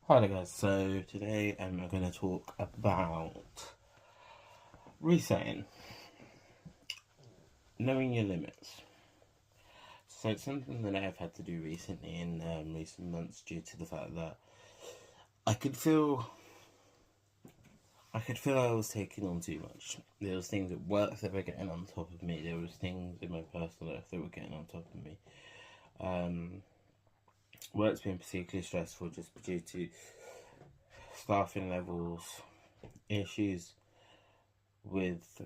Hi there guys, so today I'm going to talk about resetting, knowing your limits. So it's something that I've had to do recently in recent months due to the fact that I could feel I was taking on too much. There was things at work that were getting on top of me. There was things in my personal life that were getting on top of me. Work's been particularly stressful just due to staffing levels, issues with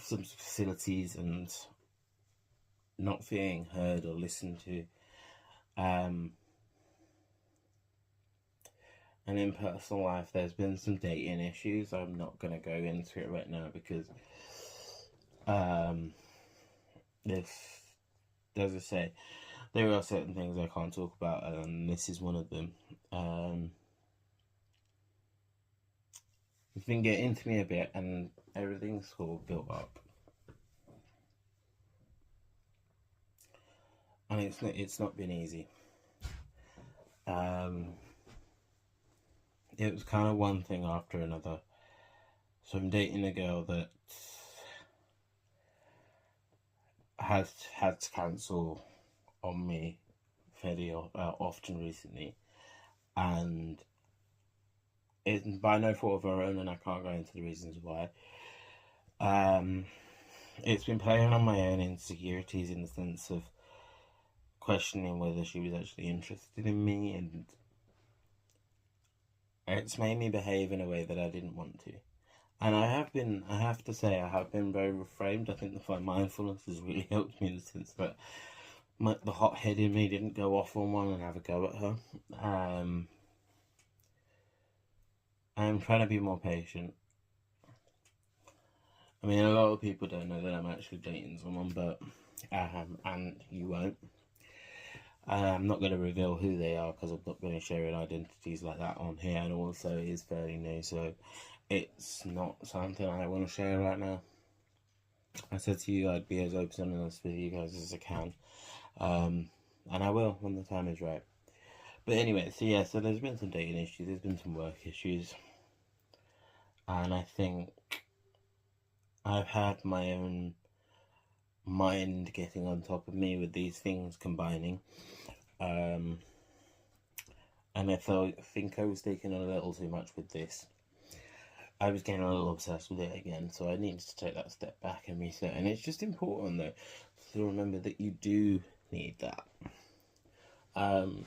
some facilities and not feeling heard or listened to. Um, and in personal life, there's been some dating issues. I'm not going to go into it right now because um, this, as I say, there are certain things I can't talk about, and this is one of them. It's been getting to me a bit, and everything's sort of built up. And it's not been easy. It was kind of one thing after another. So I'm dating a girl that has had to cancel on me fairly often recently, and it's by no fault of her own, and I can't go into the reasons why. Um, it's been playing on my own insecurities in the sense of questioning whether she was actually interested in me, and it's made me behave in a way that I didn't want to. And I have to say, I have been very reframed. I think the fine mindfulness has really helped me in the sense that the hot head in me didn't go off on one and have a go at her. I'm trying to be more patient. I mean, a lot of people don't know that I'm actually dating someone, but and you won't. I'm not going to reveal who they are because I'm not going to share identities like that on here, and also it is fairly new, so it's not something I want to share right now. I said to you I'd be as open and honest with you guys as I can, and I will when the time is right. But anyway, so yeah, so there's been some dating issues, there's been some work issues, and I think I've had my own mind getting on top of me with these things combining. Um, and think I was taking on a little too much with this. I was getting a little obsessed with it again, so I needed to take that step back and reset. And it's just important, though, to remember that you do need that. Um,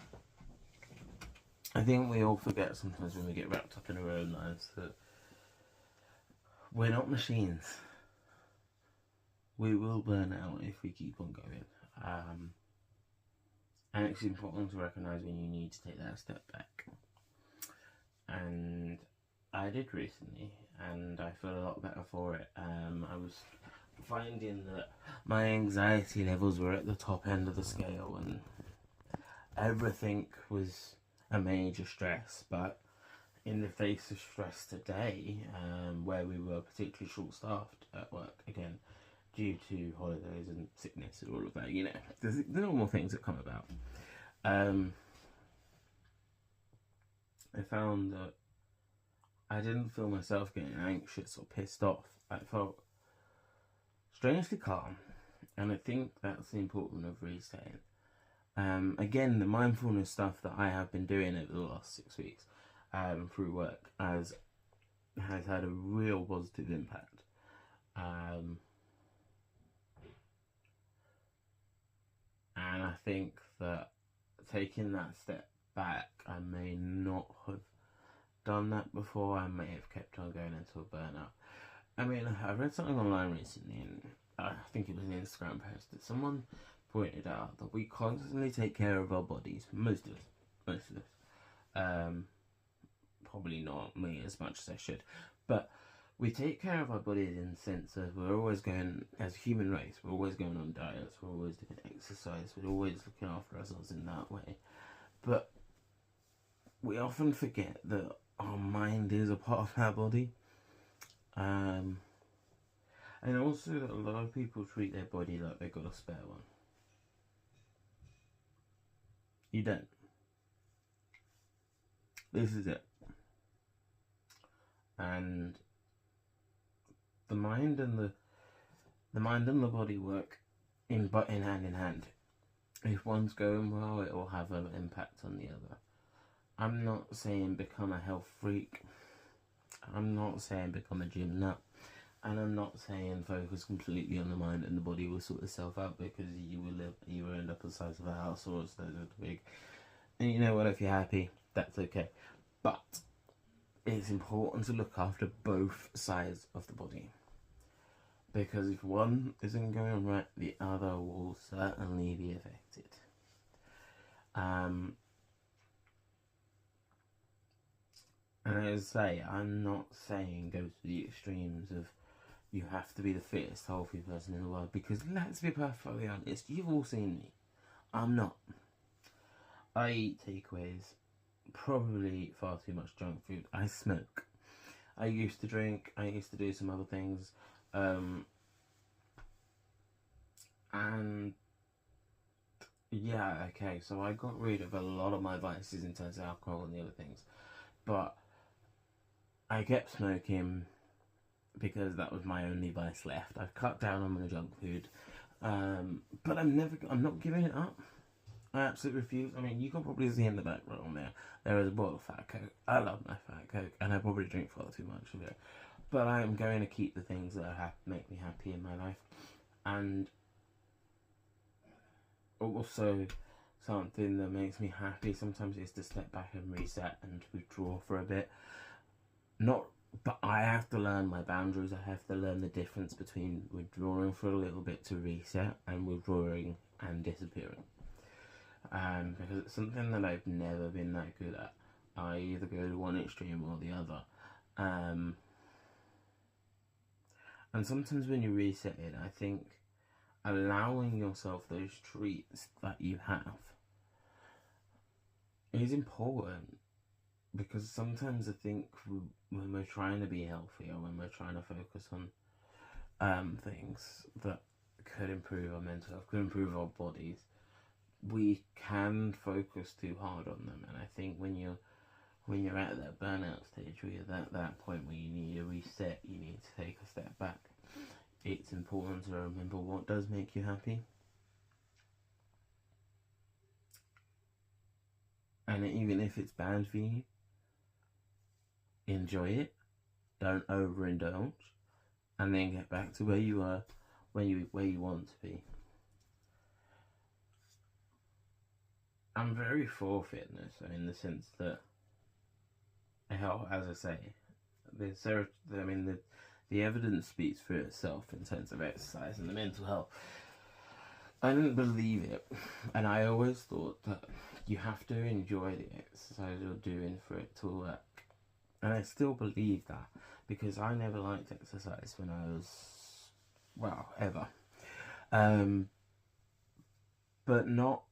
I think we all forget sometimes when we get wrapped up in our own lives that we're not machines. We will burn out if we keep on going. And it's important to recognise when you need to take that step back. And I did recently, and I feel a lot better for it. I was finding that my anxiety levels were at the top end of the scale, and everything was a major stress. But in the face of stress today, where we were particularly short-staffed at work again, due to holidays and sickness and all of that, the normal things that come about. I found that I didn't feel myself getting anxious or pissed off. I felt strangely calm, and I think that's the importance of resetting. Again, the mindfulness stuff that I have been doing over the last 6 weeks through work has had a real positive impact. And I think that taking that step back, I may not have done that before. I may have kept on going into a burnout. I mean, I read something online recently, and I think it was an Instagram post that someone pointed out that we constantly take care of our bodies. Most of us. Probably not me as much as I should, but we take care of our bodies in the sense of we're always going, as a human race, we're always going on diets, we're always doing exercise, we're always looking after ourselves in that way. But we often forget that our mind is a part of our body. And also that a lot of people treat their body like they've got a spare one. You don't. This is it. And the mind and the body work in hand in hand. If one's going well, it will have an impact on the other. I'm not saying become a health freak. I'm not saying become a gym nut. And I'm not saying focus completely on the mind and the body will sort itself out, because you will end up the size of a house or so big. And you know what, if you're happy, that's okay. But it's important to look after both sides of the body, because if one isn't going right, the other will certainly be affected. And as I say, I'm not saying go to the extremes of you have to be the fittest, healthy person in the world, because let's be perfectly honest, you've all seen me. I'm not. I eat takeaways, probably far too much junk food. I smoke. I used to drink. I used to do some other things. And yeah, okay, so I got rid of a lot of my vices in terms of alcohol and the other things. But I kept smoking because that was my only vice left. I've cut down on my junk food. But I'm not giving it up. I absolutely refuse. I mean, you can probably see in the background there is a bottle of Fat Coke. I love my Fat Coke, and I probably drink far too much of it. But I am going to keep the things that make me happy in my life. And also, something that makes me happy sometimes is to step back and reset and withdraw for a bit. But I have to learn my boundaries. I have to learn the difference between withdrawing for a little bit to reset and withdrawing and disappearing. Because it's something that I've never been that good at. I either go to one extreme or the other. And sometimes when you reset it, I think allowing yourself those treats that you have is important. Because sometimes I think when we're trying to be healthy, or when we're trying to focus on things that could improve our mental health, could improve our bodies, we can focus too hard on them. And I think when you're at that burnout stage, where you're at that point where you need a reset, you need to take a step back. It's important to remember what does make you happy. And even if it's bad for you, enjoy it. Don't overindulge, and then get back to where you were, where you want to be. I'm very for fitness in the sense that, as I say, the evidence speaks for itself in terms of exercise and the mental health. I didn't believe it, and I always thought that you have to enjoy the exercise you're doing for it to work. And I still believe that, because I never liked exercise when I was, ever. But not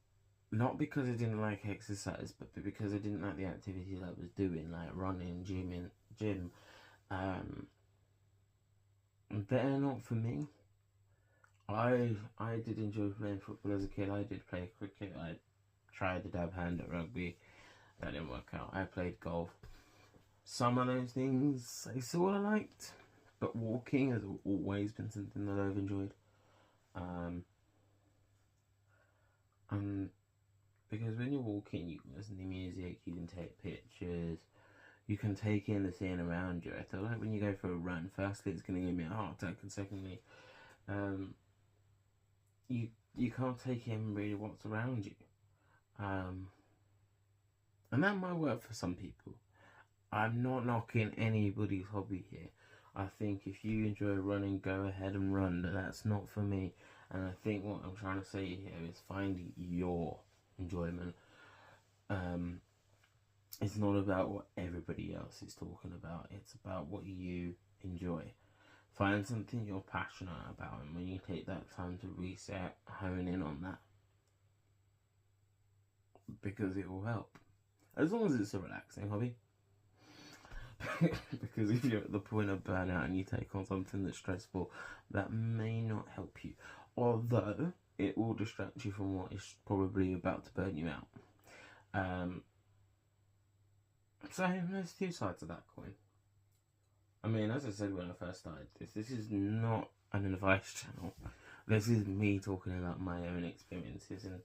because I didn't like exercise, but because I didn't like the activities I was doing, like running, gym. They're not for me. I did enjoy playing football as a kid. I did play cricket. I tried to dab hand at rugby. That didn't work out. I played golf. Some of those things I sort of liked, but walking has always been something that I've enjoyed. Because when you're walking, you can listen to music, you can take pictures, you can take in the scene around you. I feel like when you go for a run, firstly it's going to give me a heart attack, and secondly, you can't take in really what's around you. And that might work for some people. I'm not knocking anybody's hobby here. I think if you enjoy running, go ahead and run, but that's not for me. And I think what I'm trying to say here is finding your enjoyment. It's not about what everybody else is talking about. It's about what you enjoy. Find something you're passionate about, and when you take that time to reset, hone in on that, because it will help. As long as it's a relaxing hobby. Because if you're at the point of burnout and you take on something that's stressful, that may not help you. Although it will distract you from what is probably about to burn you out. So there's two sides of that coin. I mean, as I said when I first started this is not an advice channel. This is me talking about my own experiences and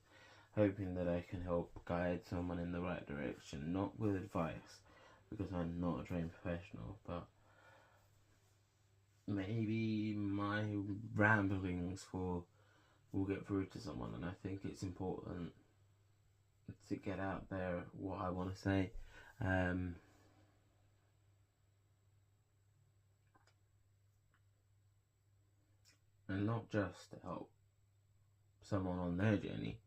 hoping that I can help guide someone in the right direction, not with advice, because I'm not a trained professional, but maybe my ramblings will get through to someone, and I think it's important to get out there what I want to say. And not just to help someone on their journey,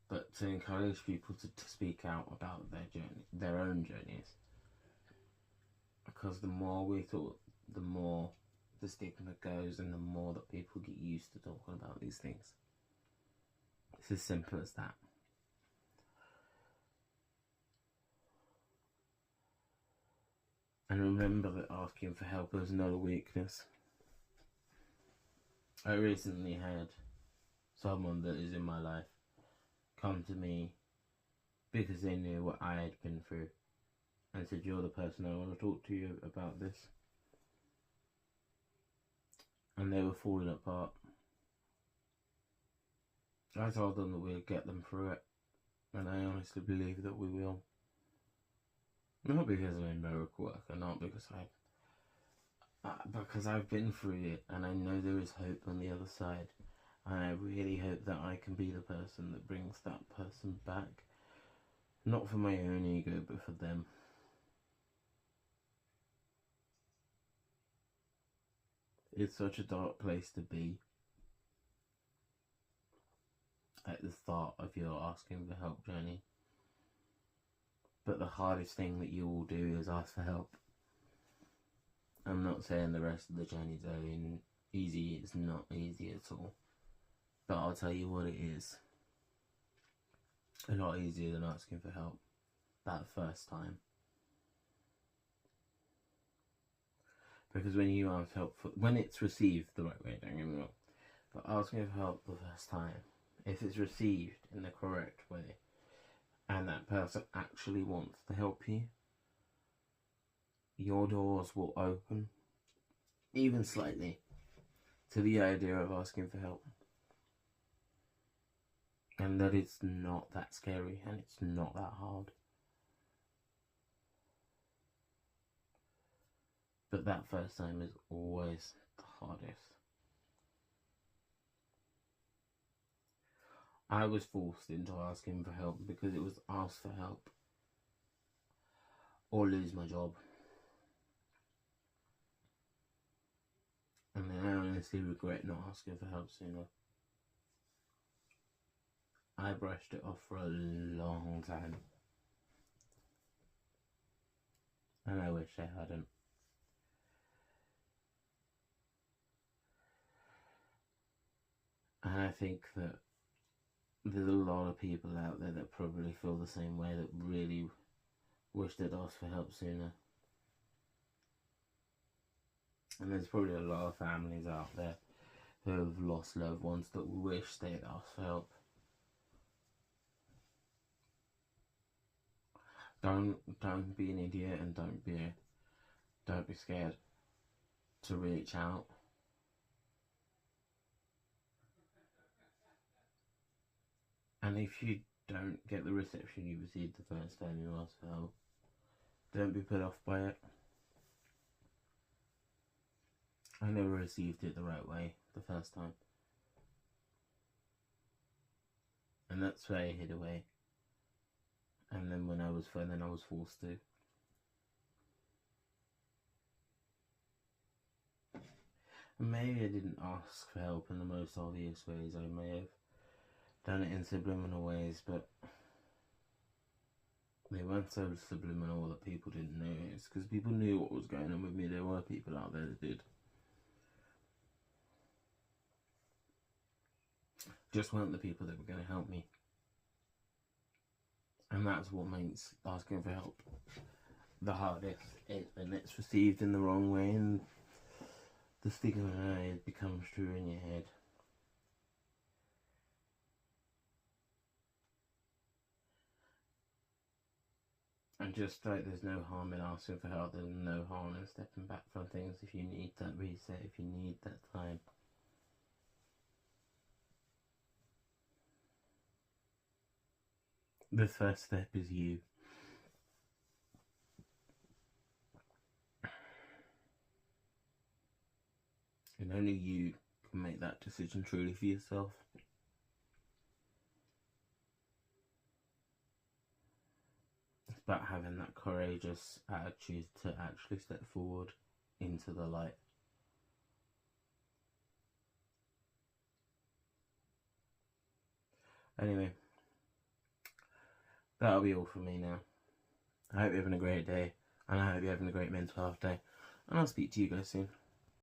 but to encourage people to speak out about their journey, their own journeys. Because the more we talk, the more the stigma goes, and the more that people get used to talking about these things. It's as simple as that. And remember that asking for help is not a weakness. I recently had someone that is in my life come to me because they knew what I had been through and said, "You're the person I want to talk to you about this." And they were falling apart. I told them that we'd get them through it, and I honestly believe that we will. Not because I'm a miracle worker, not because because I've been through it, and I know there is hope on the other side. And I really hope that I can be the person that brings that person back. Not for my own ego, but for them. It's such a dark place to be at the start of your asking for help journey. But the hardest thing that you will do is ask for help. I'm not saying the rest of the journey's easy. It's not easy at all. But I'll tell you what, it is a lot easier than asking for help that first time. Because when you ask help, when it's received the right way, don't get me wrong, but asking for help the first time, if it's received in the correct way, and that person actually wants to help you, your doors will open, even slightly, to the idea of asking for help. And that it's not that scary, and it's not that hard. But that first time is always the hardest. I was forced into asking for help because it was ask for help or lose my job. And I honestly regret not asking for help sooner. I brushed it off for a long time. And I wish I hadn't. And I think that there's a lot of people out there that probably feel the same way, that really wish they'd asked for help sooner. And there's probably a lot of families out there who have lost loved ones that wish they'd asked for help. Don't be an idiot, and don't be scared to reach out. And if you don't get the reception you received the first time you asked for help, don't be put off by it. I never received it the right way the first time. And that's why I hid away. And then when I was forced to. And maybe I didn't ask for help in the most obvious ways. I may have done it in subliminal ways, but they weren't so subliminal that people didn't notice, because people knew what was going on with me. There were people out there that did. Just weren't the people that were going to help me. And that's what makes asking for help the hardest, when it's received in the wrong way and the stigma becomes true in your head. And just like there's no harm in asking for help, there's no harm in stepping back from things if you need that reset, if you need that time. The first step is you. And only you can make that decision truly for yourself. It's about having that courageous attitude to actually step forward into the light. Anyway, that'll be all from me now. I hope you're having a great day, and I hope you're having a great mental health day, and I'll speak to you guys soon.